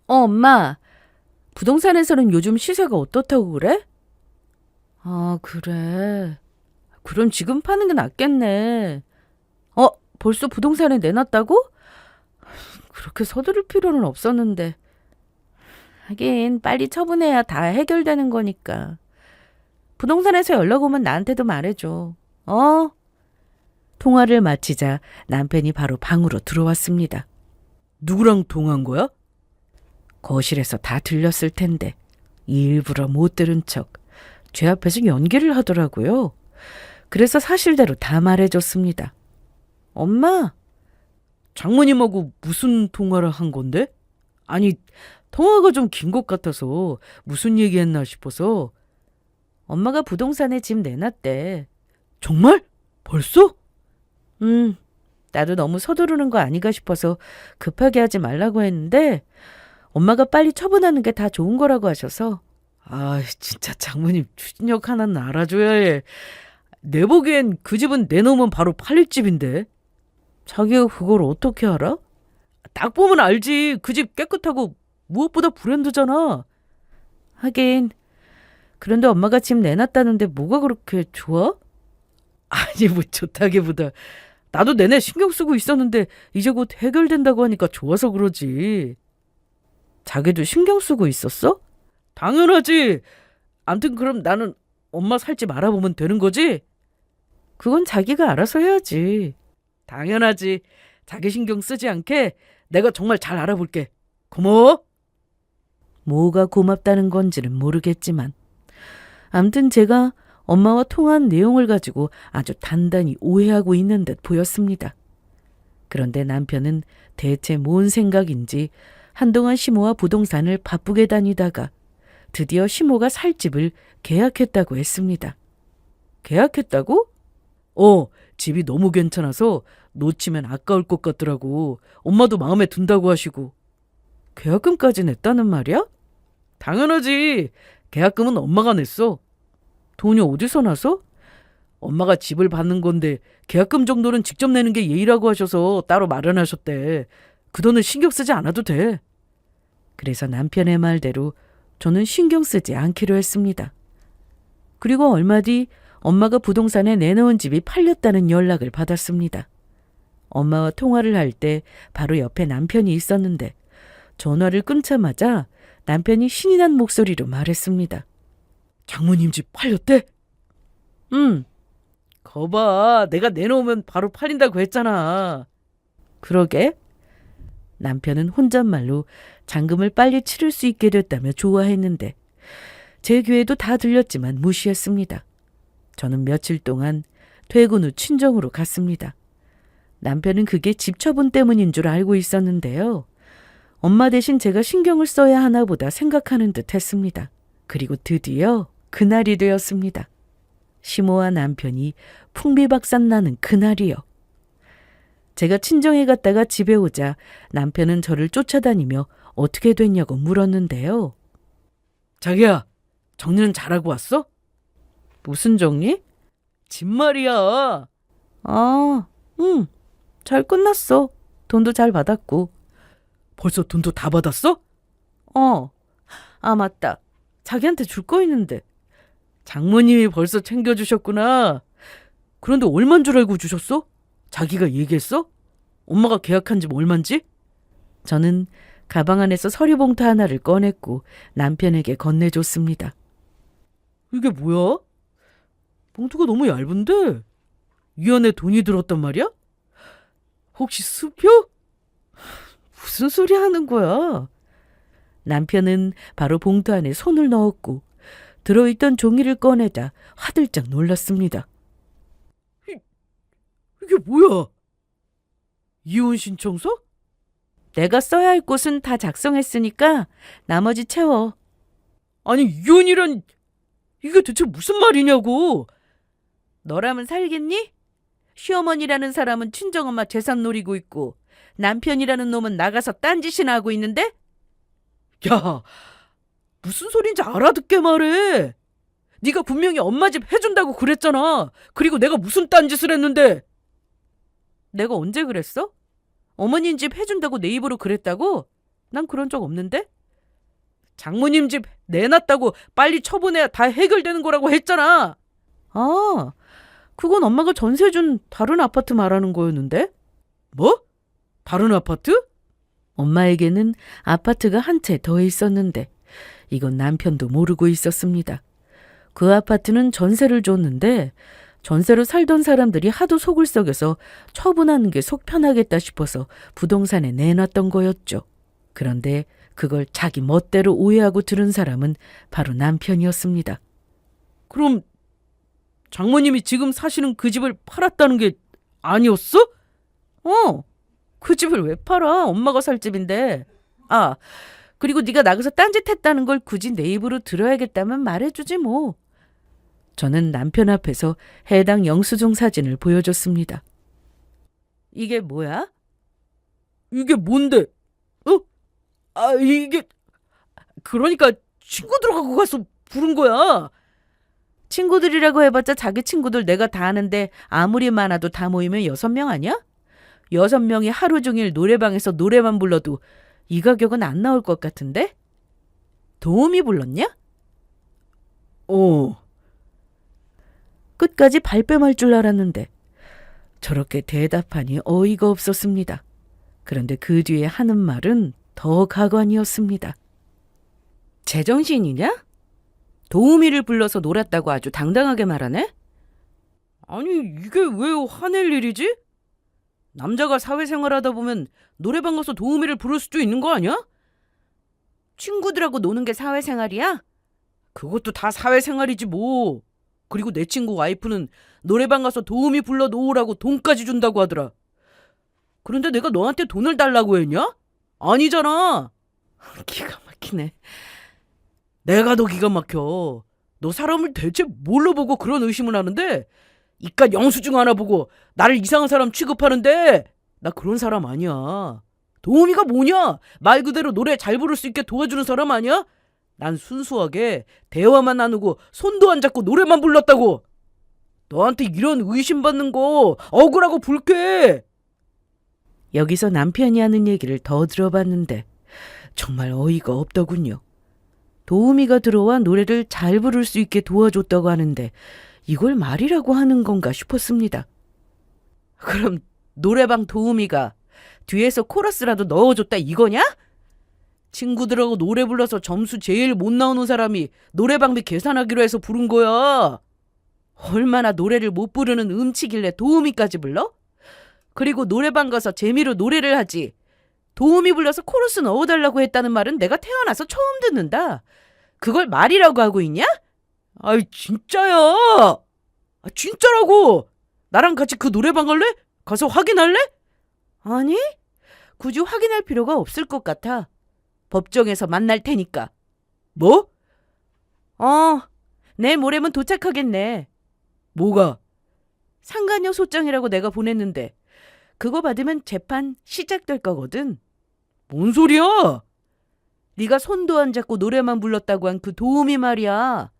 엄마, 부동산에서는 요즘 시세가 어떻다고 그래? 아, 그래. 그럼 지금 파는 게 낫겠네. 벌써 부동산에 내놨다고? 그렇게 서두를 필요는 없었는데. 하긴 빨리 처분해야 다 해결되는 거니까. 부동산에서 연락 오면 나한테도 말해줘. 통화를 마치자 남편이 바로 방으로 들어왔습니다. 누구랑 통화한 거야? 거실에서 다 들렸을 텐데 일부러 못 들은 척 제 앞에서 연기를 하더라고요. 그래서 사실대로 다 말해줬습니다. 엄마, 장모님하고 무슨 통화를 한 건데? 아니, 통화가 좀 긴 것 같아서 무슨 얘기했나 싶어서. 엄마가 부동산에 집 내놨대. 정말? 벌써? 나도 너무 서두르는 거 아닌가 싶어서 급하게 하지 말라고 했는데 엄마가 빨리 처분하는 게 다 좋은 거라고 하셔서. 아, 진짜 장모님 추진력 하나는 알아줘야 해. 내 보기엔 그 집은 내놓으면 바로 팔릴 집인데. 자기가 그걸 어떻게 알아? 딱 보면 알지. 그 집 깨끗하고 무엇보다 브랜드잖아. 하긴 그런데 엄마가 집 내놨다는데 뭐가 그렇게 좋아? 아니 뭐 좋다기보다 나도 내내 신경 쓰고 있었는데 이제 곧 해결된다고 하니까 좋아서 그러지. 자기도 신경 쓰고 있었어? 당연하지. 암튼 그럼 나는 엄마 살 집 알아보면 되는 거지? 그건 자기가 알아서 해야지. 당연하지. 자기 신경 쓰지 않게 내가 정말 잘 알아볼게. 고마워. 뭐가 고맙다는 건지는 모르겠지만 암튼 제가 엄마와 통화한 내용을 가지고 아주 단단히 오해하고 있는 듯 보였습니다. 그런데 남편은 대체 뭔 생각인지 한동안 시모와 부동산을 바쁘게 다니다가 드디어 시모가 살 집을 계약했다고 했습니다. 계약했다고? 집이 너무 괜찮아서 놓치면 아까울 것 같더라고. 엄마도 마음에 든다고 하시고. 계약금까지 냈다는 말이야? 당연하지. 계약금은 엄마가 냈어. 돈이 어디서 나서? 엄마가 집을 받는 건데 계약금 정도는 직접 내는 게 예의라고 하셔서 따로 마련하셨대. 그 돈은 신경 쓰지 않아도 돼. 그래서 남편의 말대로 저는 신경 쓰지 않기로 했습니다. 그리고 얼마 뒤 엄마가 부동산에 내놓은 집이 팔렸다는 연락을 받았습니다. 엄마와 통화를 할 때 바로 옆에 남편이 있었는데 전화를 끊자마자 남편이 신이 난 목소리로 말했습니다. 장모님 집 팔렸대? 응, 거봐, 내가 내놓으면 바로 팔린다고 했잖아. 그러게. 남편은 혼잣말로 잔금을 빨리 치를 수 있게 됐다며 좋아했는데 제 귀에도 다 들렸지만 무시했습니다. 저는 며칠 동안 퇴근 후 친정으로 갔습니다. 남편은 그게 집 처분 때문인 줄 알고 있었는데요. 엄마 대신 제가 신경을 써야 하나 보다 생각하는 듯 했습니다. 그리고 드디어 그날이 되었습니다. 시모와 남편이 풍비박산 나는 그날이요. 제가 친정에 갔다가 집에 오자 남편은 저를 쫓아다니며 어떻게 됐냐고 물었는데요. 자기야, 정리는 잘하고 왔어? 무슨 정리? 집 말이야. 아, 응. 잘 끝났어. 돈도 잘 받았고. 벌써 돈도 다 받았어? 아, 맞다. 자기한테 줄 거 있는데. 장모님이 벌써 챙겨주셨구나. 그런데 얼만 줄 알고 주셨어? 자기가 얘기했어? 엄마가 계약한 집 얼만지? 저는 가방 안에서 서류 봉투 하나를 꺼냈고 남편에게 건네줬습니다. 이게 뭐야? 봉투가 너무 얇은데 이 안에 돈이 들었단 말이야? 혹시 수표? 무슨 소리 하는 거야? 남편은 바로 봉투 안에 손을 넣었고 들어있던 종이를 꺼내자 화들짝 놀랐습니다. 이게 뭐야? 이혼 신청서? 내가 써야 할 곳은 다 작성했으니까 나머지 채워. 아니, 이혼이란 이게 대체 무슨 말이냐고. 너라면 살겠니? 시어머니라는 사람은 친정엄마 재산 노리고 있고 남편이라는 놈은 나가서 딴짓이나 하고 있는데? 야, 무슨 소린지 알아듣게 말해. 네가 분명히 엄마 집 해준다고 그랬잖아. 그리고 내가 무슨 딴짓을 했는데. 내가 언제 그랬어? 어머님 집 해준다고 내 입으로 그랬다고? 난 그런 적 없는데? 장모님 집 내놨다고 빨리 처분해야 다 해결되는 거라고 했잖아. 아, 그건 엄마가 전세 준 다른 아파트 말하는 거였는데? 뭐? 다른 아파트? 엄마에게는 아파트가 한 채 더 있었는데 이건 남편도 모르고 있었습니다. 그 아파트는 전세를 줬는데 전세로 살던 사람들이 하도 속을 썩여서 처분하는 게 속 편하겠다 싶어서 부동산에 내놨던 거였죠. 그런데 그걸 자기 멋대로 오해하고 들은 사람은 바로 남편이었습니다. 그럼 장모님이 지금 사시는 그 집을 팔았다는 게 아니었어? 그 집을 왜 팔아? 엄마가 살 집인데. 아, 그리고 네가 나가서 딴짓했다는 걸 굳이 내 입으로 들어야겠다면 말해주지 뭐. 저는 남편 앞에서 해당 영수증 사진을 보여줬습니다. 이게 뭐야? 이게 뭔데? 이게 그러니까 친구들하고 가서 부른 거야. 친구들이라고 해봤자 자기 친구들 내가 다 아는데 아무리 많아도 다 모이면 6명 아니야? 6명이 하루 종일 노래방에서 노래만 불러도 이 가격은 안 나올 것 같은데? 도우미 불렀냐? 끝까지 발뺌할 줄 알았는데 저렇게 대답하니 어이가 없었습니다. 그런데 그 뒤에 하는 말은 더 가관이었습니다. 제정신이냐? 도우미를 불러서 놀았다고 아주 당당하게 말하네? 아니, 이게 왜 화낼 일이지? 남자가 사회생활하다 보면 노래방 가서 도우미를 부를 수도 있는 거 아니야? 친구들하고 노는 게 사회생활이야? 그것도 다 사회생활이지 뭐. 그리고 내 친구 와이프는 노래방 가서 도우미 불러 놓으라고 돈까지 준다고 하더라. 그런데 내가 너한테 돈을 달라고 했냐? 아니잖아. 기가 막히네. 내가 더 기가 막혀. 너 사람을 대체 뭘로 보고 그런 의심을 하는데? 이깟 영수증 하나 보고 나를 이상한 사람 취급하는데 나 그런 사람 아니야. 도우미가 뭐냐? 말 그대로 노래 잘 부를 수 있게 도와주는 사람 아니야? 난 순수하게 대화만 나누고 손도 안 잡고 노래만 불렀다고. 너한테 이런 의심받는 거 억울하고 불쾌해. 여기서 남편이 하는 얘기를 더 들어봤는데 정말 어이가 없더군요. 도우미가 들어와 노래를 잘 부를 수 있게 도와줬다고 하는데 이걸 말이라고 하는 건가 싶었습니다. 그럼 노래방 도우미가 뒤에서 코러스라도 넣어줬다 이거냐? 친구들하고 노래 불러서 점수 제일 못 나오는 사람이 노래방비 계산하기로 해서 부른 거야. 얼마나 노래를 못 부르는 음치길래 도우미까지 불러? 그리고 노래방 가서 재미로 노래를 하지. 도우미 불러서 코러스 넣어달라고 했다는 말은 내가 태어나서 처음 듣는다. 그걸 말이라고 하고 있냐? 아이 진짜야. 진짜라고. 나랑 같이 그 노래방 갈래? 가서 확인할래? 아니, 굳이 확인할 필요가 없을 것 같아. 법정에서 만날 테니까. 뭐? 내일 모레면 도착하겠네. 뭐가? 상간녀 소장이라고 내가 보냈는데 그거 받으면 재판 시작될 거거든. 뭔 소리야? 네가 손도 안 잡고 노래만 불렀다고 한 그 도우미 말이야.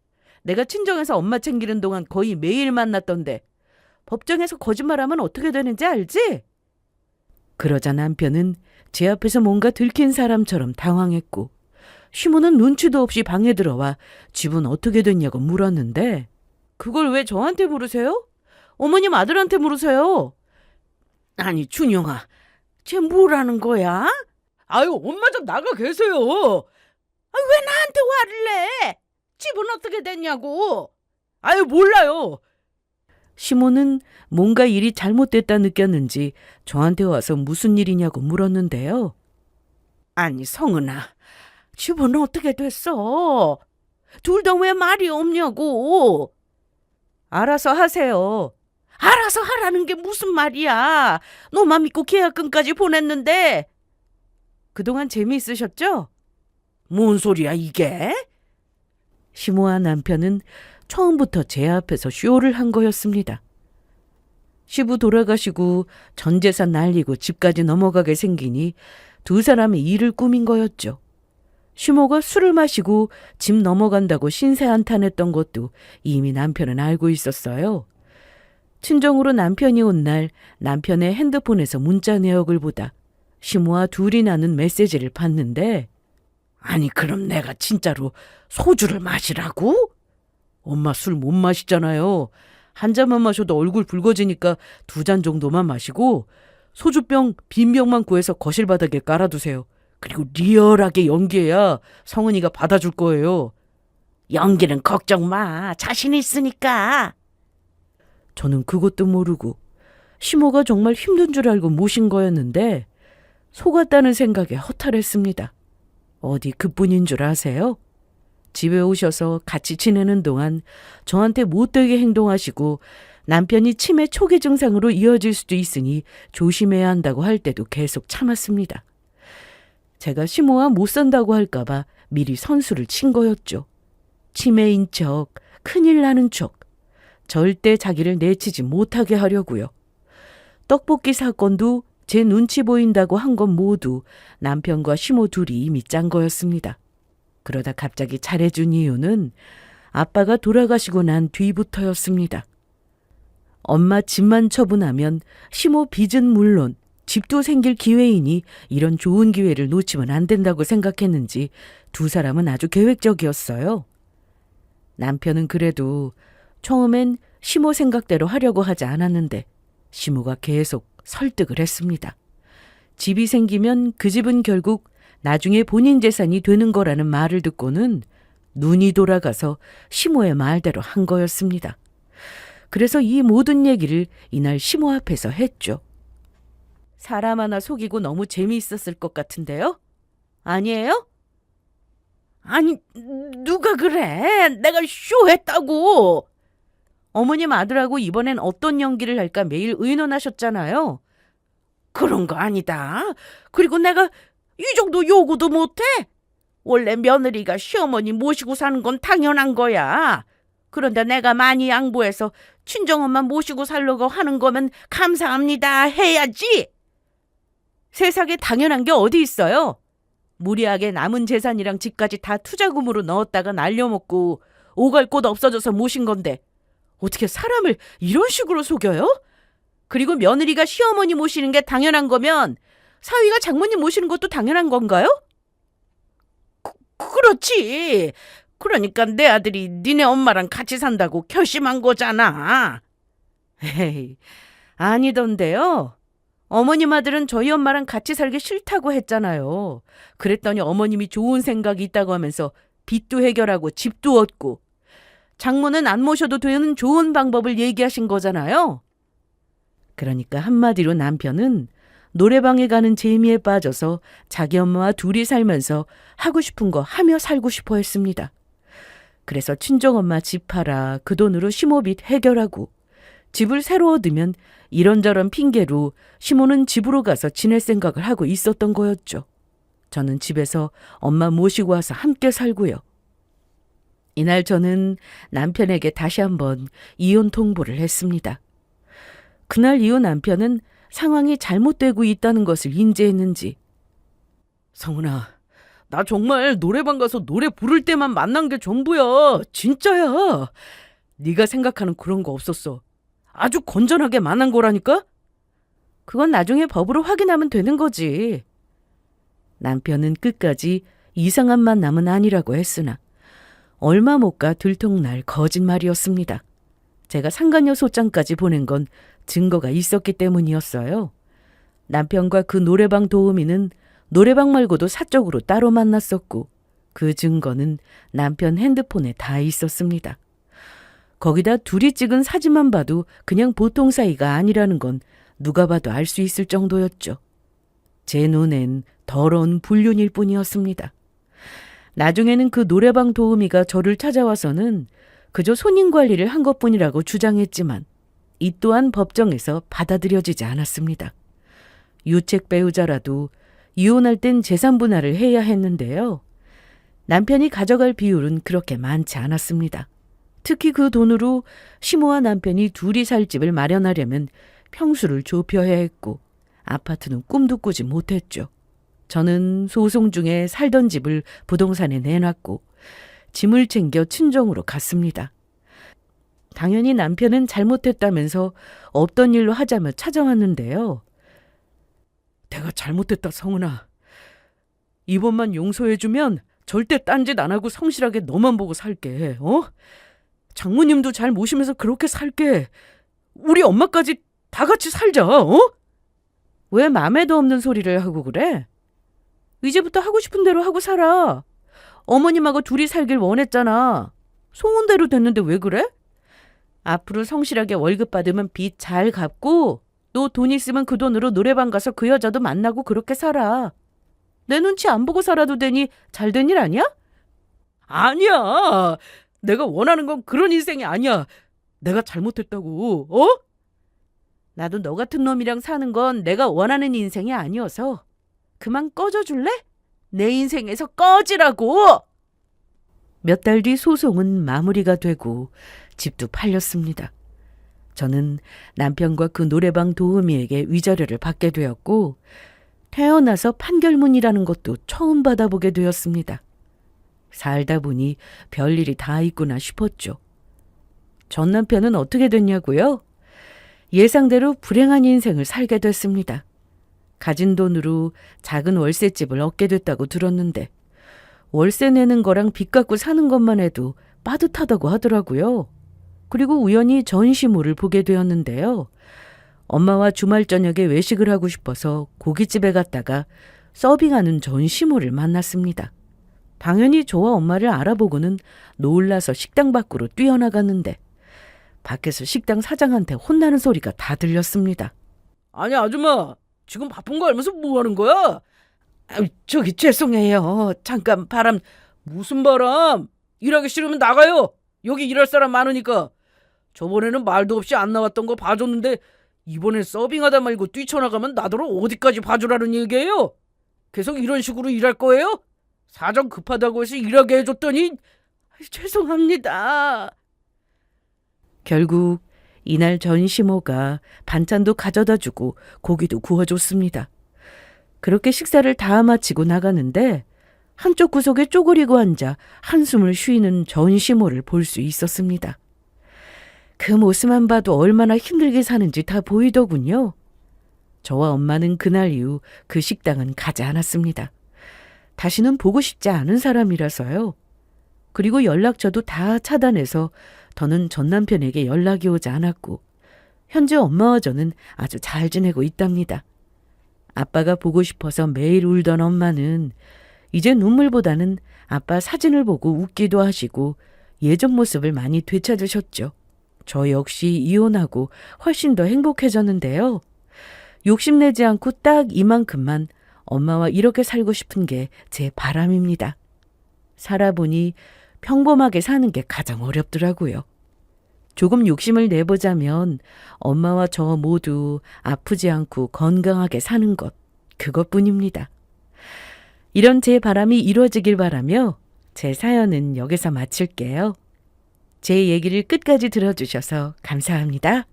내가 친정에서 엄마 챙기는 동안 거의 매일 만났던데 법정에서 거짓말하면 어떻게 되는지 알지? 그러자 남편은 제 앞에서 뭔가 들킨 사람처럼 당황했고 시모는 눈치도 없이 방에 들어와 집은 어떻게 됐냐고 물었는데 그걸 왜 저한테 물으세요? 어머님 아들한테 물으세요. 아니 준영아, 쟤 뭐라는 거야? 아유 엄마 좀 나가 계세요. 왜 나한테 화를 내? 집은 어떻게 됐냐고. 아유 몰라요. 시모는 뭔가 일이 잘못됐다 느꼈는지 저한테 와서 무슨 일이냐고 물었는데요. 아니 성은아, 집은 어떻게 됐어? 둘 다 왜 말이 없냐고. 알아서 하세요. 알아서 하라는 게 무슨 말이야. 너만 믿고 계약금까지 보냈는데. 그동안 재미있으셨죠? 뭔 소리야 이게? 시모와 남편은 처음부터 제 앞에서 쇼를 한 거였습니다. 시부 돌아가시고 전 재산 날리고 집까지 넘어가게 생기니 두 사람이 일을 꾸민 거였죠. 시모가 술을 마시고 집 넘어간다고 신세한탄했던 것도 이미 남편은 알고 있었어요. 친정으로 남편이 온 날 남편의 핸드폰에서 문자 내역을 보다 시모와 둘이 나눈 메시지를 봤는데 아니 그럼 내가 진짜로 소주를 마시라고? 엄마 술 못 마시잖아요. 한 잔만 마셔도 얼굴 붉어지니까 2잔 정도만 마시고 소주병 빈 병만 구해서 거실 바닥에 깔아두세요. 그리고 리얼하게 연기해야 성은이가 받아줄 거예요. 연기는 걱정 마. 자신 있으니까. 저는 그것도 모르고 시모가 정말 힘든 줄 알고 모신 거였는데 속았다는 생각에 허탈했습니다. 어디 그뿐인 줄 아세요? 집에 오셔서 같이 지내는 동안 저한테 못되게 행동하시고 남편이 치매 초기 증상으로 이어질 수도 있으니 조심해야 한다고 할 때도 계속 참았습니다. 제가 시모와 못 산다고 할까봐 미리 선수를 친 거였죠. 치매인 척, 큰일 나는 척, 절대 자기를 내치지 못하게 하려고요. 떡볶이 사건도 제 눈치 보인다고 한 건 모두 남편과 시모 둘이 이미 짠 거였습니다. 그러다 갑자기 잘해준 이유는 아빠가 돌아가시고 난 뒤부터였습니다. 엄마 집만 처분하면 시모 빚은 물론 집도 생길 기회이니 이런 좋은 기회를 놓치면 안 된다고 생각했는지 두 사람은 아주 계획적이었어요. 남편은 그래도 처음엔 시모 생각대로 하려고 하지 않았는데 시모가 계속 설득을 했습니다. 집이 생기면 그 집은 결국 나중에 본인 재산이 되는 거라는 말을 듣고는 눈이 돌아가서 시모의 말대로 한 거였습니다. 그래서 이 모든 얘기를 이날 시모 앞에서 했죠. 사람 하나 속이고 너무 재미있었을 것 같은데요? 아니에요? 아니, 누가 그래? 내가 쇼했다고. 어머님 아들하고 이번엔 어떤 연기를 할까 매일 의논하셨잖아요. 그런 거 아니다. 그리고 내가 이 정도 요구도 못해? 원래 며느리가 시어머니 모시고 사는 건 당연한 거야. 그런데 내가 많이 양보해서 친정엄마 모시고 살려고 하는 거면 감사합니다 해야지. 세상에 당연한 게 어디 있어요? 무리하게 남은 재산이랑 집까지 다 투자금으로 넣었다가 날려먹고 오갈 곳 없어져서 모신 건데 어떻게 사람을 이런 식으로 속여요? 그리고 며느리가 시어머니 모시는 게 당연한 거면 사위가 장모님 모시는 것도 당연한 건가요? 그렇지. 그러니까 내 아들이 니네 엄마랑 같이 산다고 결심한 거잖아. 에이, 아니던데요. 어머님 아들은 저희 엄마랑 같이 살기 싫다고 했잖아요. 그랬더니 어머님이 좋은 생각이 있다고 하면서 빚도 해결하고 집도 얻고 장모는 안 모셔도 되는 좋은 방법을 얘기하신 거잖아요. 그러니까 한마디로 남편은 노래방에 가는 재미에 빠져서 자기 엄마와 둘이 살면서 하고 싶은 거 하며 살고 싶어 했습니다. 그래서 친정엄마 집 팔아 그 돈으로 시모빚 해결하고 집을 새로 얻으면 이런저런 핑계로 시모는 집으로 가서 지낼 생각을 하고 있었던 거였죠. 저는 집에서 엄마 모시고 와서 함께 살고요. 이날 저는 남편에게 다시 한번 이혼 통보를 했습니다. 그날 이후 남편은 상황이 잘못되고 있다는 것을 인지했는지 성은아, 나 정말 노래방 가서 노래 부를 때만 만난 게 전부야. 진짜야. 네가 생각하는 그런 거 없었어. 아주 건전하게 만난 거라니까? 그건 나중에 법으로 확인하면 되는 거지. 남편은 끝까지 이상한 만남은 아니라고 했으나 얼마 못 가 들통날 거짓말이었습니다. 제가 상간녀 소장까지 보낸 건 증거가 있었기 때문이었어요. 남편과 그 노래방 도우미는 노래방 말고도 사적으로 따로 만났었고 그 증거는 남편 핸드폰에 다 있었습니다. 거기다 둘이 찍은 사진만 봐도 그냥 보통 사이가 아니라는 건 누가 봐도 알 수 있을 정도였죠. 제 눈엔 더러운 불륜일 뿐이었습니다. 나중에는 그 노래방 도우미가 저를 찾아와서는 그저 손님 관리를 한 것뿐이라고 주장했지만 이 또한 법정에서 받아들여지지 않았습니다. 유책 배우자라도 이혼할 땐 재산 분할을 해야 했는데요. 남편이 가져갈 비율은 그렇게 많지 않았습니다. 특히 그 돈으로 시모와 남편이 둘이 살 집을 마련하려면 평수를 좁혀야 했고 아파트는 꿈도 꾸지 못했죠. 저는 소송 중에 살던 집을 부동산에 내놨고 짐을 챙겨 친정으로 갔습니다. 당연히 남편은 잘못했다면서 없던 일로 하자며 찾아왔는데요. 내가 잘못했다, 성은아. 이번만 용서해주면 절대 딴짓 안 하고 성실하게 너만 보고 살게. 장모님도 잘 모시면서 그렇게 살게. 우리 엄마까지 다 같이 살자. 왜 맘에도 없는 소리를 하고 그래? 이제부터 하고 싶은 대로 하고 살아. 어머님하고 둘이 살길 원했잖아. 소원대로 됐는데 왜 그래? 앞으로 성실하게 월급 받으면 빚 잘 갚고 또 돈 있으면 그 돈으로 노래방 가서 그 여자도 만나고 그렇게 살아. 내 눈치 안 보고 살아도 되니 잘된 일 아니야? 아니야. 내가 원하는 건 그런 인생이 아니야. 내가 잘못했다고. 나도 너 같은 놈이랑 사는 건 내가 원하는 인생이 아니어서 그만 꺼져줄래? 내 인생에서 꺼지라고! 몇 달 뒤 소송은 마무리가 되고 집도 팔렸습니다. 저는 남편과 그 노래방 도우미에게 위자료를 받게 되었고 태어나서 판결문이라는 것도 처음 받아보게 되었습니다. 살다 보니 별일이 다 있구나 싶었죠. 전 남편은 어떻게 됐냐고요? 예상대로 불행한 인생을 살게 됐습니다. 가진 돈으로 작은 월세집을 얻게 됐다고 들었는데 월세 내는 거랑 빚 갚고 사는 것만 해도 빠듯하다고 하더라고요. 그리고 우연히 전시모를 보게 되었는데요. 엄마와 주말 저녁에 외식을 하고 싶어서 고깃집에 갔다가 서빙하는 전시모를 만났습니다. 당연히 저와 엄마를 알아보고는 놀라서 식당 밖으로 뛰어나갔는데 밖에서 식당 사장한테 혼나는 소리가 다 들렸습니다. 아니 아줌마, 지금 바쁜 거 알면서 뭐 하는 거야? 저기 죄송해요. 잠깐 바람. 무슨 바람? 일하기 싫으면 나가요. 여기 일할 사람 많으니까. 저번에는 말도 없이 안 나왔던 거 봐줬는데 이번엔 서빙하다 말고 뛰쳐나가면 나더러 어디까지 봐주라는 얘기예요? 계속 이런 식으로 일할 거예요? 사정 급하다고 해서 일하게 해줬더니 죄송합니다. 결국 이날 전시모가 반찬도 가져다 주고 고기도 구워줬습니다. 그렇게 식사를 다 마치고 나가는데 한쪽 구석에 쪼그리고 앉아 한숨을 쉬는 전시모를 볼 수 있었습니다. 그 모습만 봐도 얼마나 힘들게 사는지 다 보이더군요. 저와 엄마는 그날 이후 그 식당은 가지 않았습니다. 다시는 보고 싶지 않은 사람이라서요. 그리고 연락처도 다 차단해서 더는 전 남편에게 연락이 오지 않았고 현재 엄마와 저는 아주 잘 지내고 있답니다. 아빠가 보고 싶어서 매일 울던 엄마는 이제 눈물보다는 아빠 사진을 보고 웃기도 하시고 예전 모습을 많이 되찾으셨죠. 저 역시 이혼하고 훨씬 더 행복해졌는데요. 욕심내지 않고 딱 이만큼만 엄마와 이렇게 살고 싶은 게 제 바람입니다. 살아보니 평범하게 사는 게 가장 어렵더라고요. 조금 욕심을 내보자면 엄마와 저 모두 아프지 않고 건강하게 사는 것, 그것뿐입니다. 이런 제 바람이 이루어지길 바라며 제 사연은 여기서 마칠게요. 제 얘기를 끝까지 들어주셔서 감사합니다.